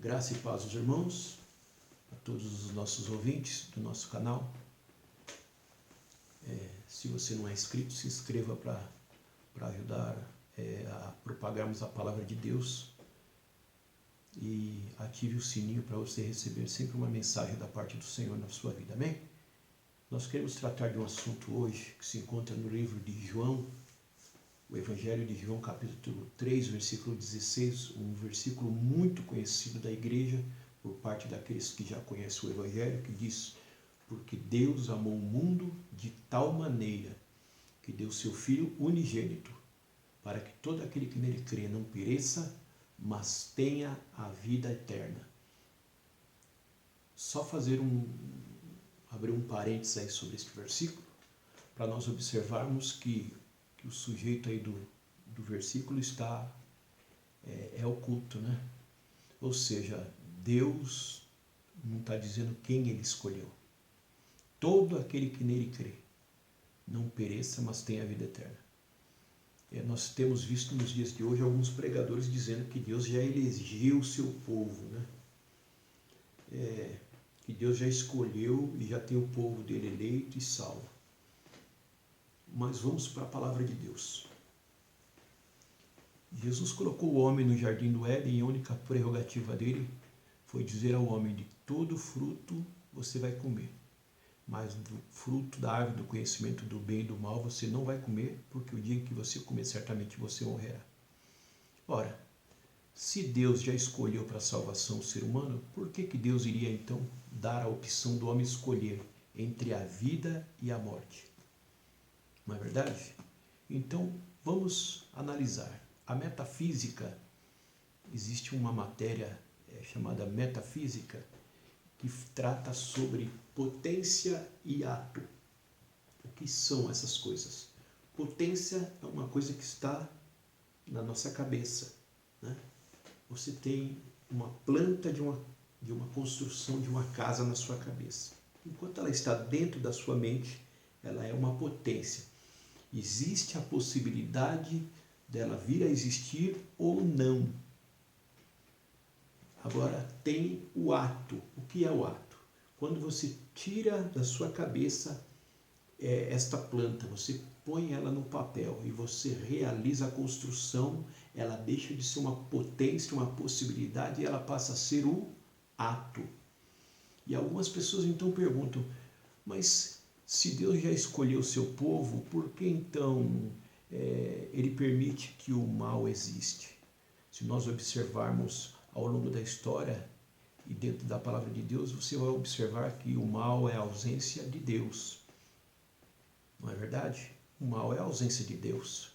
Graça e paz aos irmãos, a todos os nossos ouvintes do nosso canal. Se você não é inscrito, se inscreva para ajudar a propagarmos a palavra de Deus e ative o sininho para você receber sempre uma mensagem da parte do Senhor na sua vida, amém? Nós queremos tratar de um assunto hoje que se encontra no livro de João, o Evangelho de João, capítulo 3, versículo 16, um versículo muito conhecido da igreja por parte daqueles que já conhecem o Evangelho, que diz: porque Deus amou o mundo de tal maneira que deu seu Filho unigênito, para que todo aquele que nele crê não pereça, mas tenha a vida eterna. Só abrir um parênteses aí sobre este versículo, para nós observarmos que o sujeito aí do versículo é oculto, né? Ou seja, Deus não está dizendo quem ele escolheu. Todo aquele que nele crê não pereça, mas tenha a vida eterna. Nós temos visto nos dias de hoje alguns pregadores dizendo que Deus já elegeu o seu povo, né? Que Deus já escolheu e já tem o povo dele eleito e salvo. Mas vamos para a palavra de Deus. Jesus colocou o homem no jardim do Éden e a única prerrogativa dele foi dizer ao homem: de todo fruto você vai comer, mas do fruto da árvore do conhecimento do bem e do mal você não vai comer, porque o dia em que você comer certamente você morrerá. Ora, se Deus já escolheu para a salvação o ser humano, por que Deus iria então dar a opção do homem escolher entre a vida e a morte? Não é verdade? Então, vamos analisar. A metafísica, existe uma matéria chamada metafísica, que trata sobre potência e ato. O que são essas coisas? Potência é uma coisa que está na nossa cabeça, né? Você tem uma planta de uma construção de uma casa na sua cabeça. Enquanto ela está dentro da sua mente, ela é uma potência. Existe a possibilidade dela vir a existir ou não. Agora, tem o ato. O que é o ato? Quando você tira da sua cabeça esta planta, você põe ela no papel e você realiza a construção, ela deixa de ser uma potência, uma possibilidade, e ela passa a ser o ato. E algumas pessoas então perguntam: mas se Deus já escolheu o seu povo, por que então ele permite que o mal existe? Se nós observarmos ao longo da história e dentro da palavra de Deus, você vai observar que o mal é a ausência de Deus. Não é verdade? O mal é a ausência de Deus.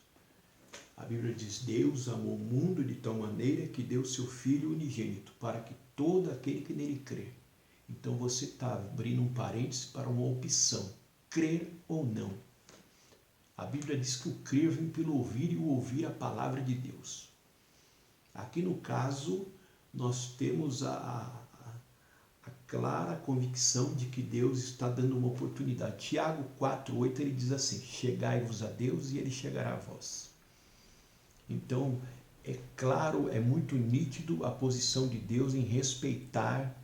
A Bíblia diz: Deus amou o mundo de tal maneira que deu seu Filho unigênito, para que todo aquele que nele crê. Então você está abrindo um parênteses para uma opção: crer ou não. A Bíblia diz que o crer vem pelo ouvir e o ouvir a palavra de Deus. Aqui no caso, nós temos a clara convicção de que Deus está dando uma oportunidade. Tiago 4,8 ele diz assim: chegai-vos a Deus e ele chegará a vós. Então, é claro, é muito nítido a posição de Deus em respeitar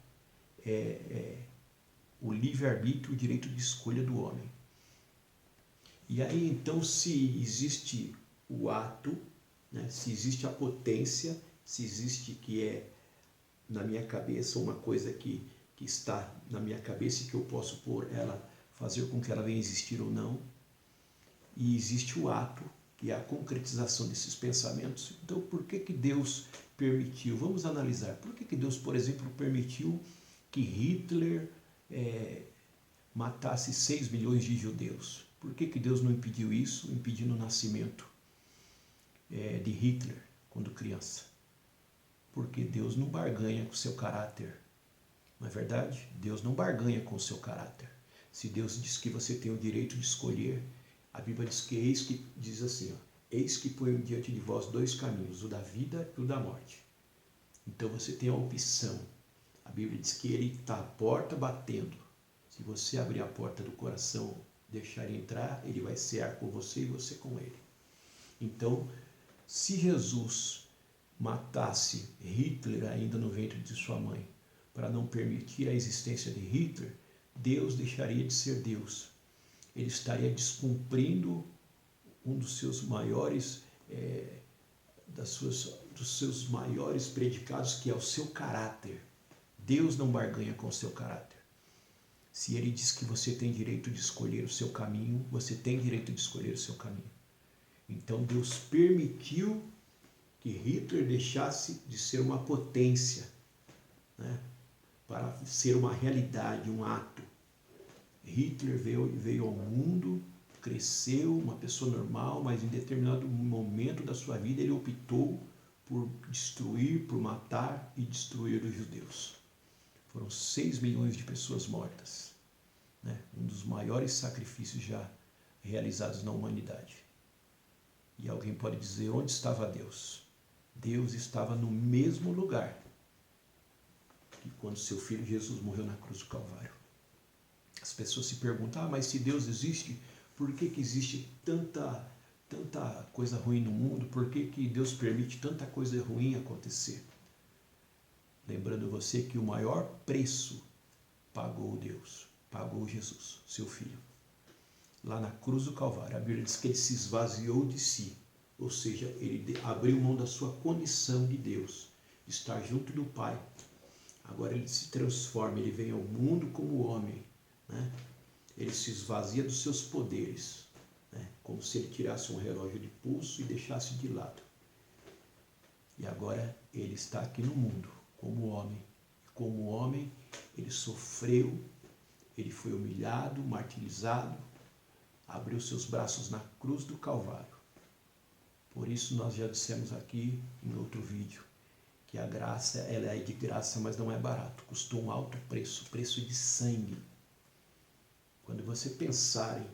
o livre-arbítrio, o direito de escolha do homem. E aí, então, se existe o ato, né, se existe a potência, se existe que é na minha cabeça uma coisa que está na minha cabeça e que eu posso pôr ela, fazer com que ela venha existir ou não, e existe o ato, que é a concretização desses pensamentos. Então, por que Deus permitiu? Vamos analisar. Por que Deus, por exemplo, permitiu que Hitler matasse 6 milhões de judeus? Por que Deus não impediu isso, impedindo o nascimento de Hitler quando criança? Porque Deus não barganha com o seu caráter. Não é verdade? Deus não barganha com o seu caráter. Se Deus diz que você tem o direito de escolher, a Bíblia diz que diz assim: eis que ponho diante de vós 2 caminhos, o da vida e o da morte. Então você tem a opção. A Bíblia diz que ele está à porta batendo. Se você abrir a porta do coração, deixar ele entrar, ele vai cear com você e você com ele. Então, se Jesus matasse Hitler ainda no ventre de sua mãe, para não permitir a existência de Hitler, Deus deixaria de ser Deus. Ele estaria descumprindo um dos seus maiores, dos seus maiores predicados, que é o seu caráter. Deus não barganha com o seu caráter. Se ele diz que você tem direito de escolher o seu caminho, você tem direito de escolher o seu caminho. Então Deus permitiu que Hitler deixasse de ser uma potência, né, para ser uma realidade, um ato. Hitler veio ao mundo, cresceu, uma pessoa normal, mas em determinado momento da sua vida ele optou por destruir, por matar e destruir os judeus. Foram 6 milhões de pessoas mortas, né? Um dos maiores sacrifícios já realizados na humanidade. E alguém pode dizer, onde estava Deus? Deus estava no mesmo lugar que quando seu filho Jesus morreu na cruz do Calvário. As pessoas se perguntam, mas se Deus existe, por que existe tanta coisa ruim no mundo? Por que Deus permite tanta coisa ruim acontecer? Lembrando você que o maior preço pagou Deus, pagou Jesus, seu filho. Lá na cruz do Calvário, a Bíblia diz que ele se esvaziou de si, ou seja, ele abriu mão da sua condição de Deus, de estar junto do Pai. Agora ele se transforma, ele vem ao mundo como homem, né? Ele se esvazia dos seus poderes, né? Como se ele tirasse um relógio de pulso e deixasse de lado. E agora ele está aqui no mundo como homem. Como homem, ele sofreu, ele foi humilhado, martirizado, abriu seus braços na cruz do Calvário. Por isso nós já dissemos aqui em outro vídeo que a graça, ela é de graça, mas não é barato. Custou um alto preço, preço de sangue. Quando você pensar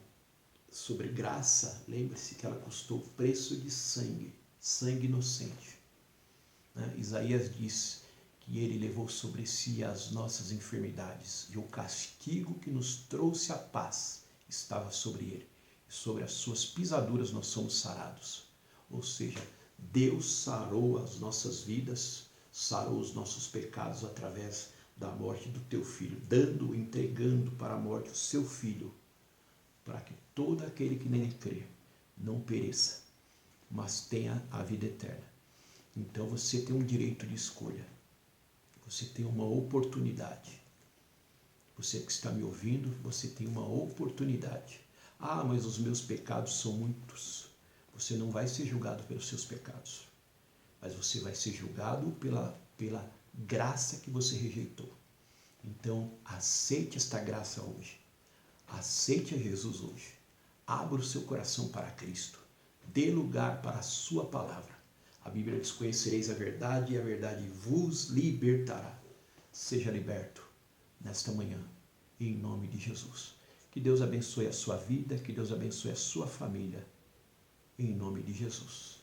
sobre graça, lembre-se que ela custou preço de sangue, sangue inocente. Né? Isaías diz que ele levou sobre si as nossas enfermidades e o castigo que nos trouxe a paz estava sobre ele. E sobre as suas pisaduras nós somos sarados. Ou seja, Deus sarou as nossas vidas, sarou os nossos pecados através da morte do teu filho, entregando para a morte o seu filho, para que todo aquele que nele crê não pereça, mas tenha a vida eterna. Então você tem um direito de escolha, você tem uma oportunidade. Você que está me ouvindo, você tem uma oportunidade. Ah, mas os meus pecados são muitos. Você não vai ser julgado pelos seus pecados, mas você vai ser julgado pela graça que você rejeitou. Então, aceite esta graça hoje. Aceite a Jesus hoje. Abra o seu coração para Cristo. Dê lugar para a sua palavra. A Bíblia diz, conhecereis a verdade e a verdade vos libertará. Seja liberto nesta manhã, em nome de Jesus. Que Deus abençoe a sua vida, que Deus abençoe a sua família, em nome de Jesus.